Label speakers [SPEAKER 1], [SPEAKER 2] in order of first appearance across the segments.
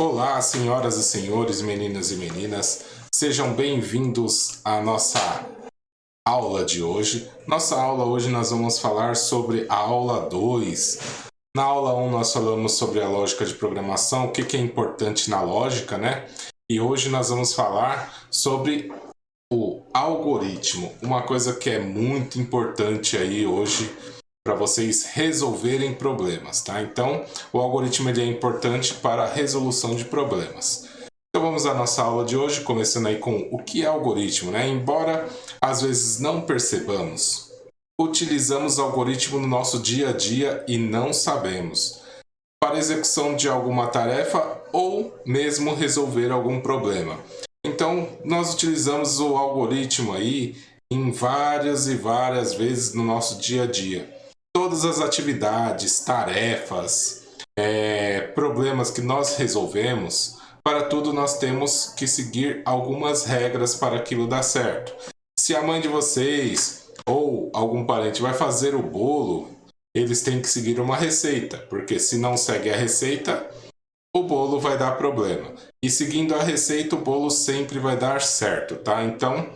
[SPEAKER 1] Olá, senhoras e senhores, meninas e meninas, sejam bem-vindos à nossa aula de hoje. Nossa aula hoje nós vamos falar sobre a aula 2. Na aula 1 nós falamos sobre a lógica de programação, o que é importante na lógica, né? E hoje nós vamos falar sobre o algoritmo, uma coisa que é muito importante aí hoje para vocês resolverem problemas, tá? Então, o algoritmo ele é importante para a resolução de problemas. Então vamos à nossa aula de hoje, começando aí com o que é algoritmo, né? Embora às vezes não percebamos, utilizamos algoritmo no nosso dia a dia e não sabemos, para execução de alguma tarefa ou mesmo resolver algum problema. Então, nós utilizamos o algoritmo aí em várias e várias vezes no nosso dia a dia. Todas as atividades, tarefas, problemas que nós resolvemos, para tudo nós temos que seguir algumas regras para aquilo dar certo. Se a mãe de vocês ou algum parente vai fazer o bolo, eles têm que seguir uma receita, porque se não segue a receita, o bolo vai dar problema. E seguindo a receita, o bolo sempre vai dar certo, tá? Então,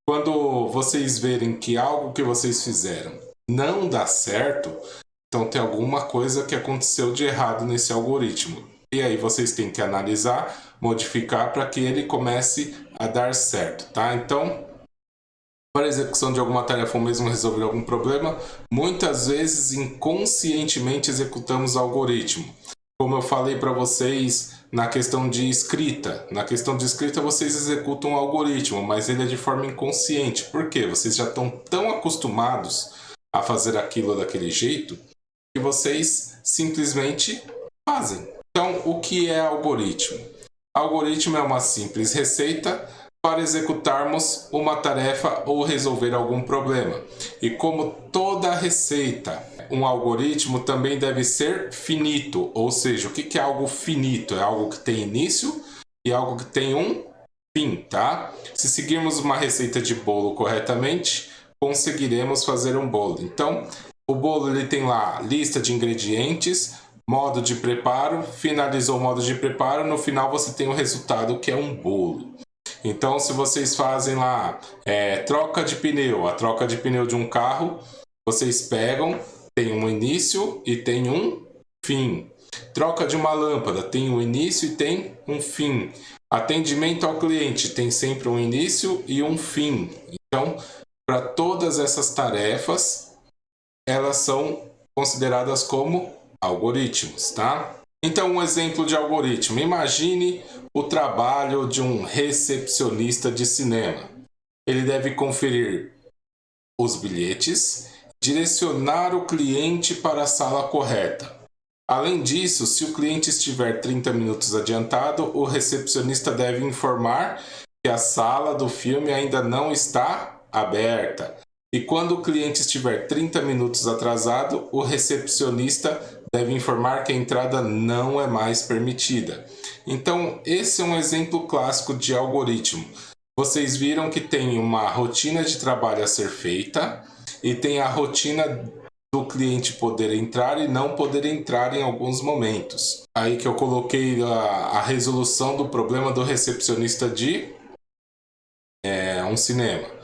[SPEAKER 1] quando vocês verem que algo que vocês fizeram não dá certo, então tem alguma coisa que aconteceu de errado nesse algoritmo. E aí vocês têm que analisar, modificar para que ele comece a dar certo, tá? Então, para a execução de alguma tarefa ou mesmo resolver algum problema, muitas vezes inconscientemente executamos o algoritmo. Como eu falei para vocês na questão de escrita. Na questão de escrita vocês executam um algoritmo, mas ele é de forma inconsciente. Por quê? Vocês já estão tão acostumados a fazer aquilo daquele jeito que vocês simplesmente fazem. Então, o que é algoritmo? Algoritmo é uma simples receita para executarmos uma tarefa ou resolver algum problema. E como toda receita, um algoritmo também deve ser finito, ou seja, o que é algo finito? É algo que tem início e algo que tem um fim, tá? Se seguirmos uma receita de bolo corretamente, conseguiremos fazer um bolo. Então, o bolo ele tem lá lista de ingredientes, modo de preparo, finalizou o modo de preparo, no final você tem o resultado que é um bolo. Então, se vocês fazem lá troca de pneu, a troca de pneu de um carro, vocês pegam, tem um início e tem um fim. Troca de uma lâmpada, tem um início e tem um fim. Atendimento ao cliente, tem sempre um início e um fim. Então, para todas essas tarefas, elas são consideradas como algoritmos, tá? Então, um exemplo de algoritmo. Imagine o trabalho de um recepcionista de cinema. Ele deve conferir os bilhetes, direcionar o cliente para a sala correta. Além disso, se o cliente estiver 30 minutos adiantado, o recepcionista deve informar que a sala do filme ainda não está aberta. E quando o cliente estiver 30 minutos atrasado, o recepcionista deve informar que a entrada não é mais permitida. Então, esse é um exemplo clássico de algoritmo. Vocês viram que tem uma rotina de trabalho a ser feita e tem a rotina do cliente poder entrar e não poder entrar em alguns momentos. Aí que eu coloquei a resolução do problema do recepcionista de um cinema.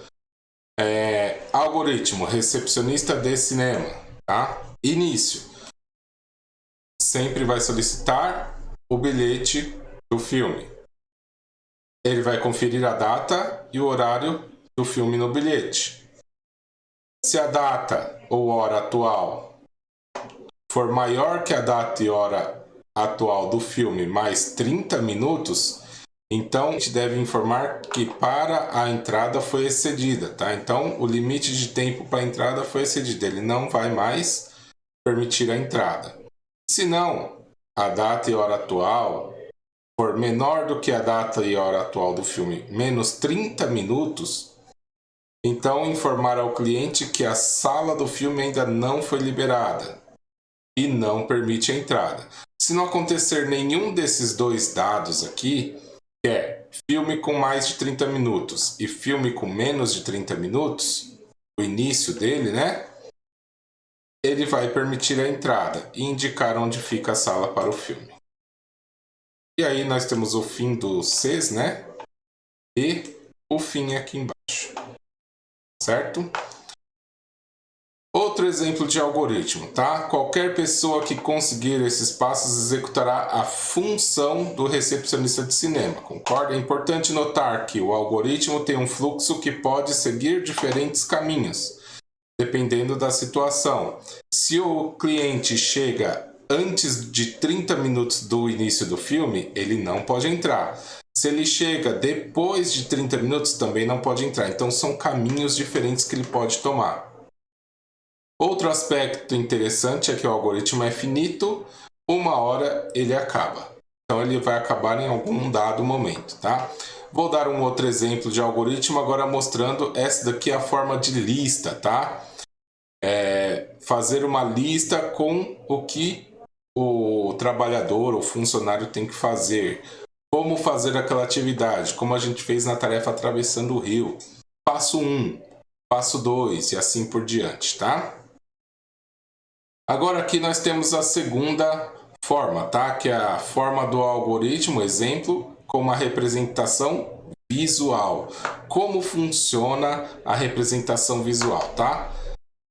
[SPEAKER 1] Algoritmo, recepcionista de cinema, tá? Início. Sempre vai solicitar o bilhete do filme. Ele vai conferir a data e o horário do filme no bilhete. Se a data ou hora atual for maior que a data e hora atual do filme mais 30 minutos, então a gente deve informar que para a entrada foi excedida, tá? Então o limite de tempo para a entrada foi excedido, ele não vai mais permitir a entrada. Se não, a data e hora atual for menor do que a data e hora atual do filme, menos 30 minutos, então informar ao cliente que a sala do filme ainda não foi liberada e não permite a entrada. Se não acontecer nenhum desses dois dados aqui, que é filme com mais de 30 minutos e filme com menos de 30 minutos, o início dele, né? Ele vai permitir a entrada e indicar onde fica a sala para o filme. E aí nós temos o fim do Cs, né? E o fim aqui embaixo, certo? Outro exemplo de algoritmo, tá? Qualquer pessoa que conseguir esses passos executará a função do recepcionista de cinema, concorda? É importante notar que o algoritmo tem um fluxo que pode seguir diferentes caminhos, dependendo da situação. Se o cliente chega antes de 30 minutos do início do filme, ele não pode entrar. Se ele chega depois de 30 minutos, também não pode entrar. Então, são caminhos diferentes que ele pode tomar. Outro aspecto interessante é que o algoritmo é finito, uma hora ele acaba. Então ele vai acabar em algum dado momento, tá? Vou dar um outro exemplo de algoritmo agora mostrando essa daqui é a forma de lista, tá? Fazer uma lista com o que o trabalhador ou funcionário tem que fazer. Como fazer aquela atividade, como a gente fez na tarefa atravessando o rio. Passo 1, passo 2 e assim por diante, tá? Agora aqui nós temos a segunda forma, tá? Que é a forma do algoritmo, exemplo, com uma representação visual. Como funciona a representação visual, tá?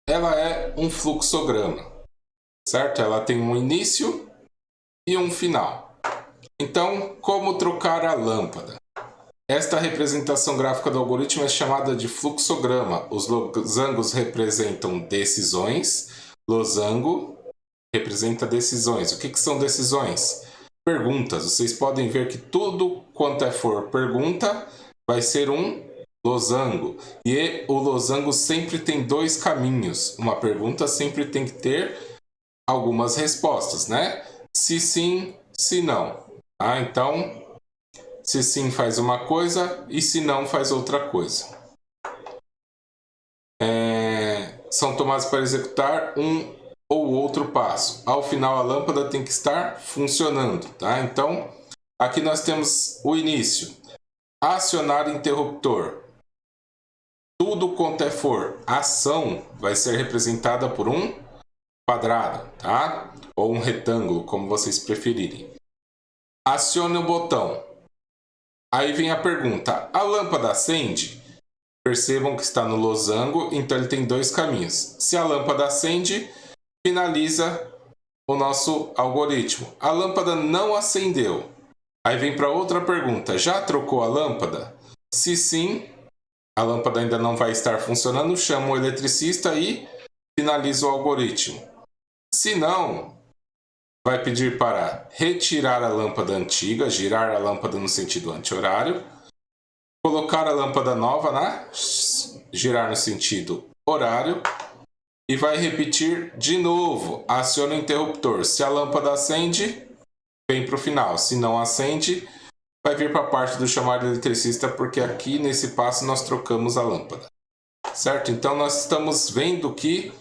[SPEAKER 1] Ela é um fluxograma, certo? Ela tem um início e um final. Então, como trocar a lâmpada? Esta representação gráfica do algoritmo é chamada de fluxograma. Os losangos representam decisões. Losango representa decisões. O que são decisões? Perguntas. Vocês podem ver que tudo quanto for pergunta vai ser um losango. E o losango sempre tem dois caminhos. Uma pergunta sempre tem que ter algumas respostas, né? Se sim, se não. Ah, então, se sim faz uma coisa e se não faz outra coisa. São tomados para executar um ou outro passo. Ao final, a lâmpada tem que estar funcionando, tá? Então, aqui nós temos o início. Acionar interruptor. Tudo quanto for ação vai ser representada por um quadrado, tá? Ou um retângulo, como vocês preferirem. Acione o botão. Aí vem a pergunta: a lâmpada acende? Percebam que está no losango, então ele tem dois caminhos. Se a lâmpada acende, finaliza o nosso algoritmo. A lâmpada não acendeu. Aí vem para outra pergunta: já trocou a lâmpada? Se sim, a lâmpada ainda não vai estar funcionando, chama o eletricista e finaliza o algoritmo. Se não, vai pedir para retirar a lâmpada antiga, girar a lâmpada no sentido anti-horário, colocar a lâmpada nova, né? Girar no sentido horário e vai repetir de novo. Aciona o interruptor. Se a lâmpada acende, vem para o final. Se não acende, vai vir para a parte do chamar de eletricista, porque aqui nesse passo nós trocamos a lâmpada. Certo? Então nós estamos vendo que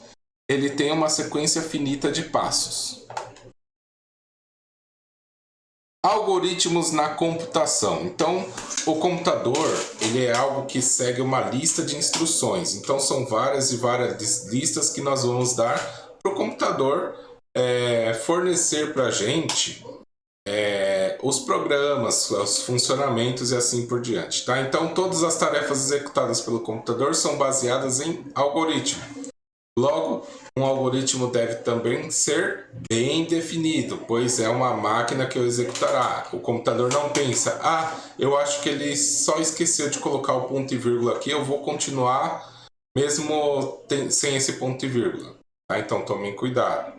[SPEAKER 1] ele tem uma sequência finita de passos. Algoritmos na computação. Então, o computador ele é algo que segue uma lista de instruções. Então, são várias e várias listas que nós vamos dar para o computador fornecer para a gente os programas, os funcionamentos e assim por diante. Tá? Então, todas as tarefas executadas pelo computador são baseadas em algoritmo. Logo, um algoritmo deve também ser bem definido, pois é uma máquina que o executará. O computador não pensa: eu acho que ele só esqueceu de colocar o ponto e vírgula aqui, eu vou continuar mesmo sem esse ponto e vírgula. Tá? Então tomem cuidado.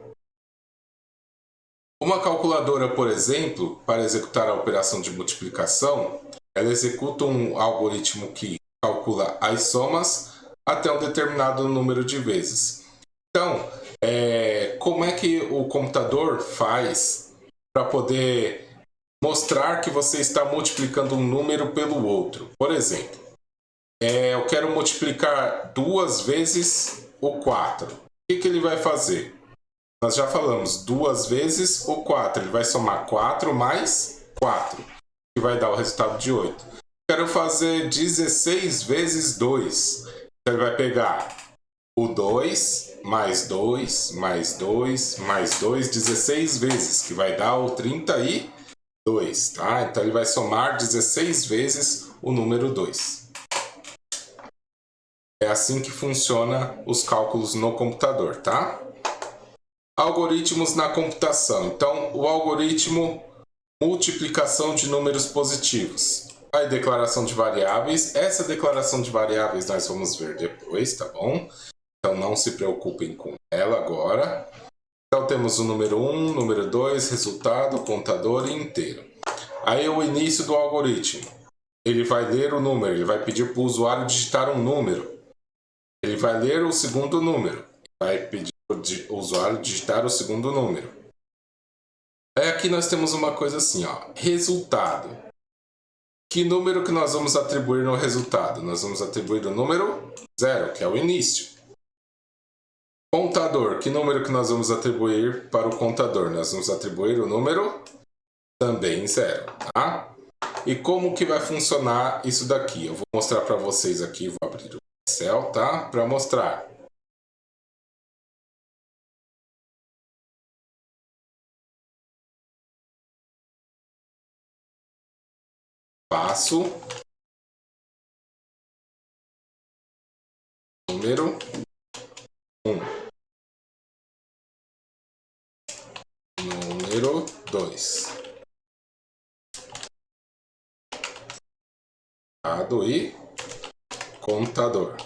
[SPEAKER 1] Uma calculadora, por exemplo, para executar a operação de multiplicação, ela executa um algoritmo que calcula as somas até um determinado número de vezes. Então, como é que o computador faz para poder mostrar que você está multiplicando um número pelo outro? Por exemplo, eu quero multiplicar 2 vezes o 4. O que ele vai fazer? Nós já falamos, 2 vezes o 4. Ele vai somar 4 mais 4, que vai dar o resultado de 8. Quero fazer 16 vezes 2. Então, ele vai pegar o 2, mais 2, mais 2, mais 2, 16 vezes, que vai dar o 32. 2, tá? Então ele vai somar 16 vezes o número 2. É assim que funciona os cálculos no computador, tá? Algoritmos na computação. Então, o algoritmo multiplicação de números positivos. A declaração de variáveis. Essa declaração de variáveis nós vamos ver depois, tá bom? Então não se preocupem com ela agora. Então temos o número 1, número 2, resultado, contador e inteiro. Aí o início do algoritmo. Ele vai ler o número, ele vai pedir para o usuário digitar um número. Ele vai ler o segundo número. Vai pedir para o usuário digitar o segundo número. Aí aqui nós temos uma coisa assim, ó, resultado. Que número que nós vamos atribuir no resultado? Nós vamos atribuir o número 0, que é o início. Contador, que número que nós vamos atribuir para o contador? Nós vamos atribuir o número também 0, tá? E como que vai funcionar isso daqui? Eu vou mostrar para vocês aqui, vou abrir o Excel, tá? Para mostrar. Passo número 1. Número 2. E contador.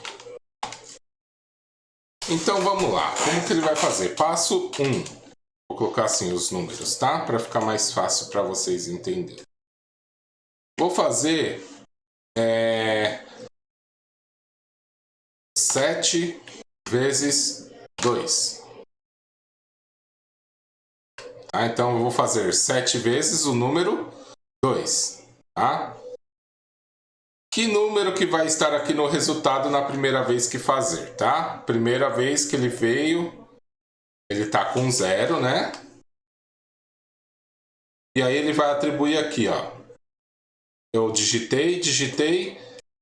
[SPEAKER 1] Então vamos lá. Como que ele vai fazer? Passo 1. Vou colocar assim os números, tá? Para ficar mais fácil para vocês entenderem. Vou fazer 7 vezes 2. Tá? Então eu vou fazer 7 vezes o número 2. Tá? Que número que vai estar aqui no resultado na primeira vez que fazer, tá? Primeira vez que ele veio, ele tá com 0, né? E aí ele vai atribuir aqui, ó. Eu digitei,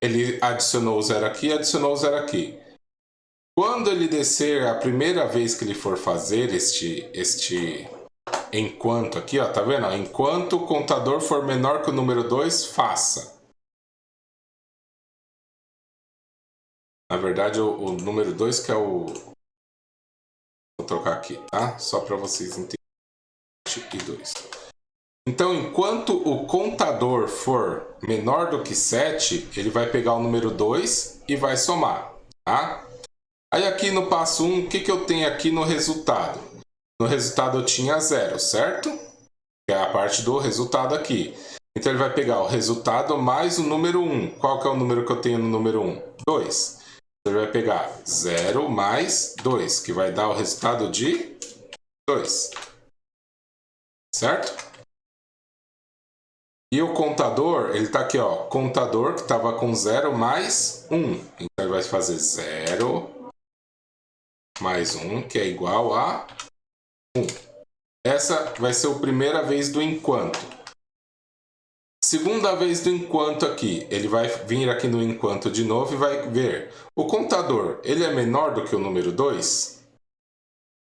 [SPEAKER 1] ele adicionou o 0 aqui, adicionou o 0 aqui. Quando ele descer, a primeira vez que ele for fazer este enquanto aqui, ó, tá vendo? Enquanto o contador for menor que o número 2, faça. Na verdade, o número 2 que é o... Vou trocar aqui, tá? Só para vocês entenderem. E 2. Então, enquanto o contador for menor do que 7, ele vai pegar o número 2 e vai somar, tá? Aí aqui no passo 1, o que eu tenho aqui no resultado? No resultado eu tinha 0, certo? Que é a parte do resultado aqui. Então ele vai pegar o resultado mais o número 1. Qual que é o número que eu tenho no número 1? 2. Então ele vai pegar 0 mais 2, que vai dar o resultado de 2. Certo? E o contador, ele está aqui, ó, contador que estava com 0 mais 1. Então ele vai fazer 0 mais 1, que é igual a 1. Essa vai ser a primeira vez do enquanto. Segunda vez do enquanto aqui, ele vai vir aqui no enquanto de novo e vai ver. O contador, ele é menor do que o número 2?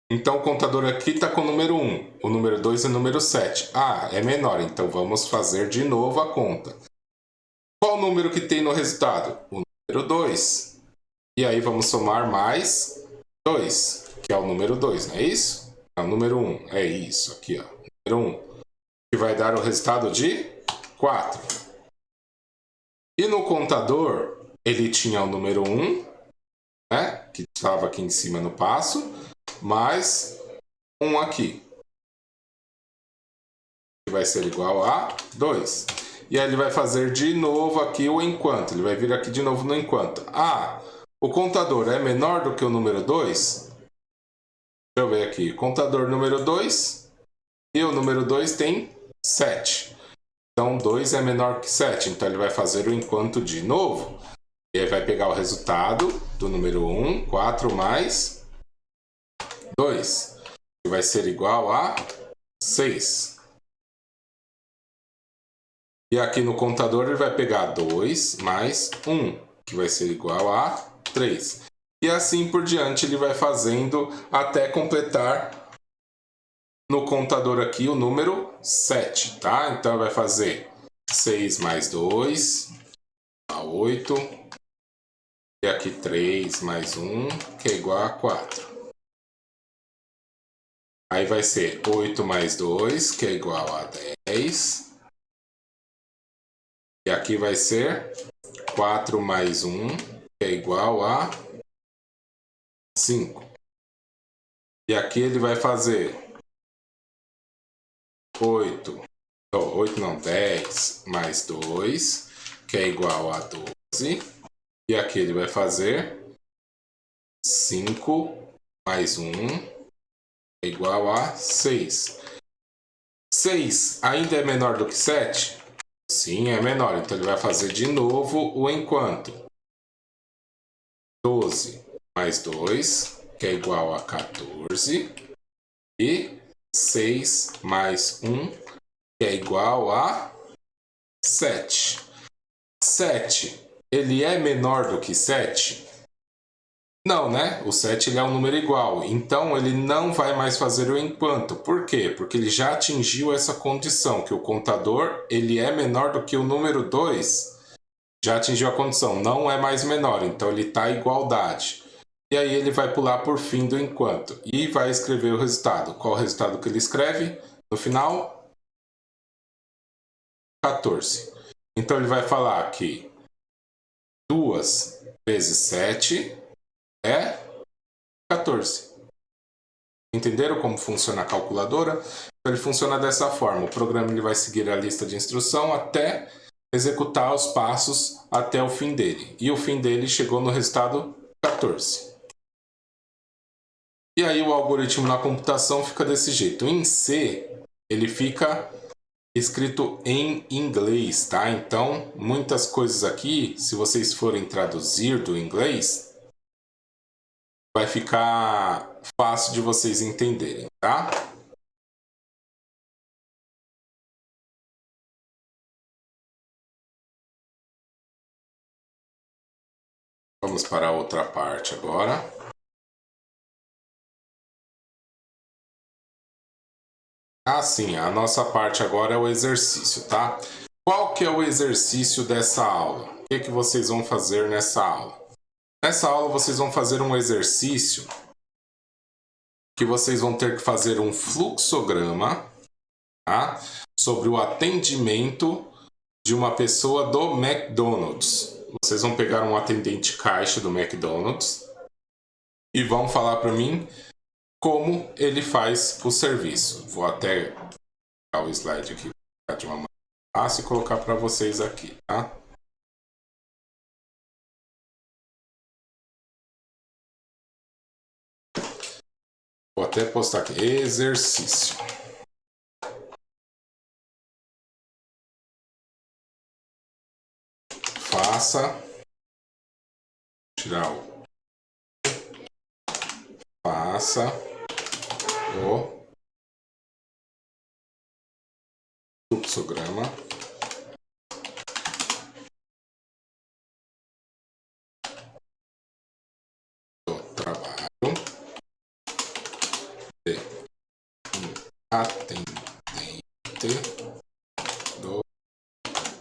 [SPEAKER 1] Então o contador aqui está com o número 1, o número 2 é o número 7. Ah, é menor, então vamos fazer de novo a conta. Qual o número que tem no resultado? O número 2. E aí vamos somar mais 2, que é o número 2, não é isso? É o número 1, é isso aqui, ó, número 1. Que vai dar o resultado de 4. E no contador, ele tinha o número 1, né, que estava aqui em cima no passo, mais 1 aqui, que vai ser igual a 2. E aí ele vai fazer de novo aqui o enquanto, ele vai vir aqui de novo no enquanto. Ah, o contador é menor do que o número 2? Deixa eu ver aqui, contador número 2, e o número 2 tem 7. Então 2 é menor que 7, então ele vai fazer o enquanto de novo. E aí vai pegar o resultado do número 1, 4 mais 2, que vai ser igual a 6. E aqui no contador ele vai pegar 2 mais 1, que vai ser igual a 3. E assim por diante ele vai fazendo até completar no contador aqui o número 7, tá? Então vai fazer 6 mais 2, a 8. E aqui 3 mais 1, que é igual a 4. Aí vai ser 8 mais 2, que é igual a 10. E aqui vai ser 4 mais 1, que é igual a 5. E aqui ele vai fazer 10 mais 2, que é igual a 12. E aqui ele vai fazer 5 mais 1 é igual a 6. 6 ainda é menor do que 7? Sim, é menor. Então ele vai fazer de novo o enquanto. 12 mais 2, que é igual a 14. E 6 mais 1, que é igual a 7. 7, ele é menor do que 7? Não, né? O 7 ele é um número igual. Então ele não vai mais fazer o enquanto. Por quê? Porque ele já atingiu essa condição, que o contador ele é menor do que o número 2. Já atingiu a condição, não é mais menor. Então ele está em igualdade. E aí ele vai pular por fim do enquanto. E vai escrever o resultado. Qual o resultado que ele escreve? No final? 14. Então ele vai falar que 2 vezes 7 é 14. Entenderam como funciona a calculadora? Então, ele funciona dessa forma. O programa ele vai seguir a lista de instrução até executar os passos até o fim dele. E o fim dele chegou no resultado 14. E aí o algoritmo na computação fica desse jeito. Em C, ele fica escrito em inglês, tá? Então, muitas coisas aqui, se vocês forem traduzir do inglês, vai ficar fácil de vocês entenderem, tá? Vamos para a outra parte agora. Ah, sim, a nossa parte agora é o exercício, tá? Qual que é o exercício dessa aula? O que vocês vão fazer nessa aula? Nessa aula vocês vão fazer um exercício que vocês vão ter que fazer um fluxograma, tá? Sobre o atendimento de uma pessoa do McDonald's. Vocês vão pegar um atendente caixa do McDonald's e vão falar para mim como ele faz o serviço. Vou até pegar o slide aqui de uma maneira fácil e colocar para vocês aqui, tá? Vou até postar aqui, exercício. Faça, tirar o, faça o fluxograma do trabalho de atendente do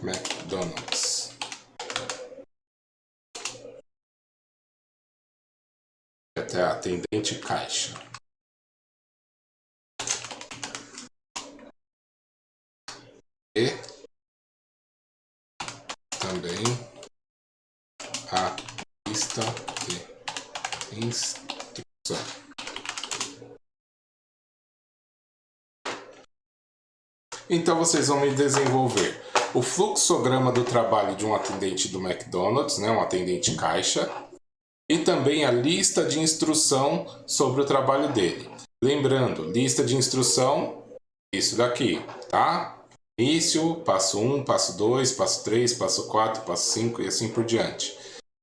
[SPEAKER 1] McDonald's. Até atendente caixa. E também a lista de instrução. Então vocês vão me desenvolver o fluxograma do trabalho de um atendente do McDonald's, né, um atendente caixa, e também a lista de instrução sobre o trabalho dele. Lembrando, lista de instrução, isso daqui, tá? Início, passo 1, passo 2, passo 3, passo 4, passo 5 e assim por diante.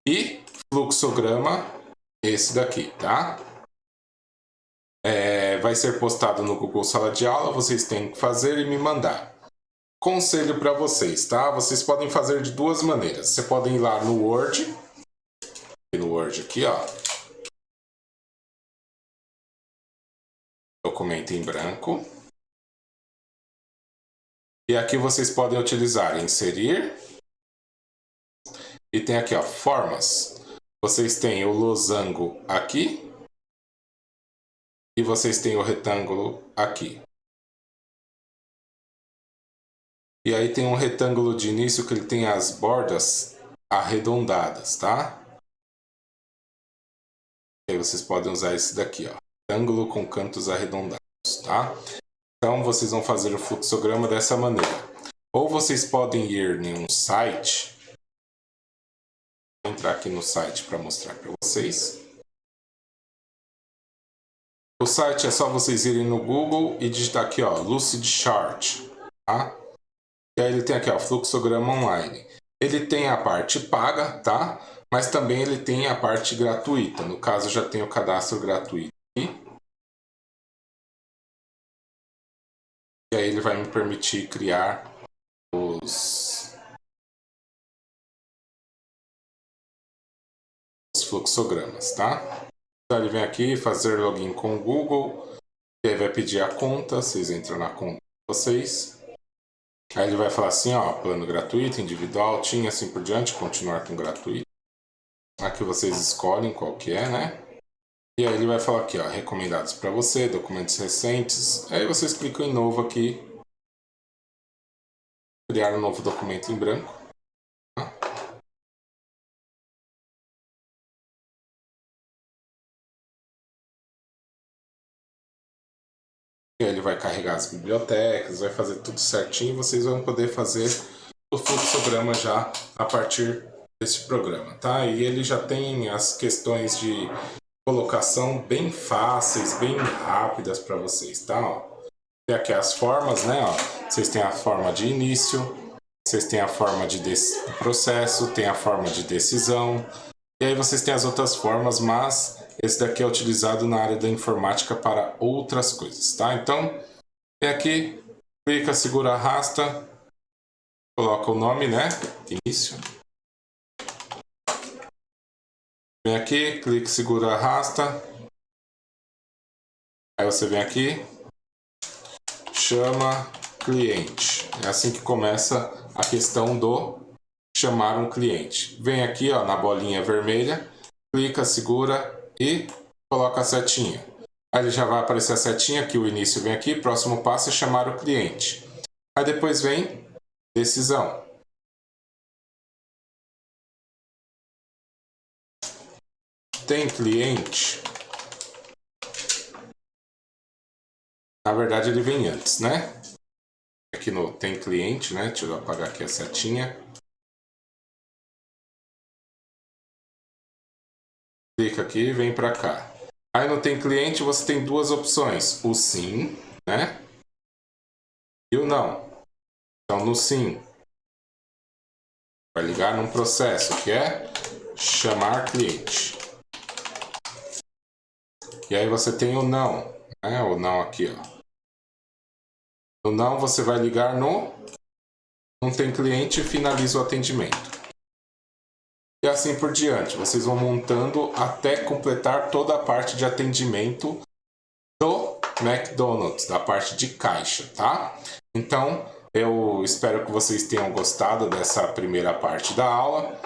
[SPEAKER 1] E fluxograma, esse daqui, tá? Vai ser postado no Google Sala de Aula, vocês têm que fazer e me mandar. Conselho para vocês, tá? Vocês podem fazer de duas maneiras. Você podem ir lá no Word aqui, ó. documento em branco. E aqui vocês podem utilizar inserir. E tem aqui, ó, formas. Vocês têm o losango aqui. E vocês têm o retângulo aqui. E aí tem um retângulo de início que ele tem as bordas arredondadas, tá? E aí vocês podem usar esse daqui, ó. Retângulo com cantos arredondados, tá? Então vocês vão fazer o fluxograma dessa maneira. Ou vocês podem ir em um site. Vou entrar aqui no site para mostrar para vocês. O site é só vocês irem no Google e digitar aqui, ó, Lucidchart, tá? E aí ele tem aqui, ó, fluxograma online. Ele tem a parte paga, tá? Mas também ele tem a parte gratuita. No caso, eu já tenho o cadastro gratuito aqui. E aí ele vai me permitir criar os fluxogramas, tá? Então ele vem aqui fazer login com o Google. E aí vai pedir a conta. Vocês entram na conta de vocês. Aí ele vai falar assim, ó, plano gratuito, individual, TIM, assim por diante, continuar com gratuito. Aqui vocês escolhem qual que é, né? E aí ele vai falar aqui, ó, recomendados para você, documentos recentes. Aí vocês clicam em novo aqui. Criar um novo documento em branco. Tá? E aí ele vai carregar as bibliotecas, vai fazer tudo certinho. Vocês vão poder fazer o fluxograma já a partir desse programa, tá? E ele já tem as questões de colocação bem fáceis, bem rápidas para vocês, tá? Ó, tem aqui as formas, né? Ó, vocês têm a forma de início, vocês têm a forma de processo, tem a forma de decisão, e aí vocês têm as outras formas, mas esse daqui é utilizado na área da informática para outras coisas, tá? Então, tem aqui, clica, segura, arrasta, coloca o nome, né? Início. Vem aqui, clica, segura, arrasta. Aí você vem aqui, chama cliente. É assim que começa a questão do chamar um cliente. Vem aqui, ó, na bolinha vermelha, clica, segura e coloca a setinha. Aí ele já vai aparecer a setinha aqui, o início vem aqui, próximo passo é chamar o cliente. Aí depois vem decisão. Tem cliente. Na verdade ele vem antes, né? Aqui no tem cliente, né? Deixa eu apagar aqui a setinha. Clica aqui e vem para cá. Aí no tem cliente você tem duas opções. O sim, né? E o não. Então no sim vai ligar num processo que é chamar cliente. E aí você tem o não, né? O não aqui, ó. No não você vai ligar no não tem cliente e finaliza o atendimento. E assim por diante. Vocês vão montando até completar toda a parte de atendimento do McDonald's, da parte de caixa, tá? Então, eu espero que vocês tenham gostado dessa primeira parte da aula.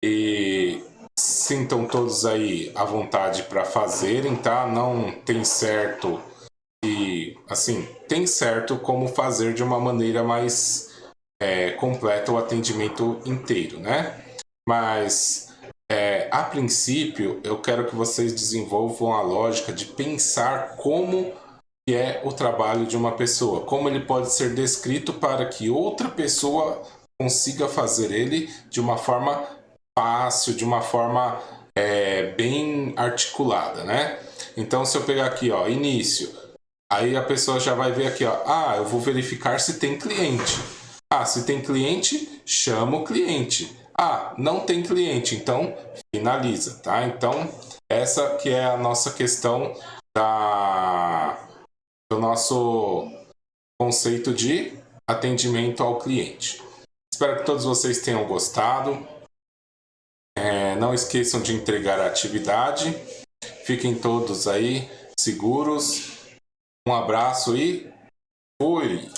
[SPEAKER 1] E sintam todos aí à vontade para fazerem, tá? Não tem certo e, assim, tem certo como fazer de uma maneira mais completa o atendimento inteiro, né? Mas, a princípio, eu quero que vocês desenvolvam a lógica de pensar como que é o trabalho de uma pessoa, como ele pode ser descrito para que outra pessoa consiga fazer ele de uma forma fácil, de uma forma bem articulada, né? Então, se eu pegar aqui, ó, início, aí a pessoa já vai ver aqui, ó, ah, eu vou verificar se tem cliente. Ah, se tem cliente, chama o cliente. Ah, não tem cliente, então finaliza, tá? Então, essa que é a nossa questão do nosso conceito de atendimento ao cliente. Espero que todos vocês tenham gostado. Não esqueçam de entregar a atividade. Fiquem todos aí seguros Um abraço e fui!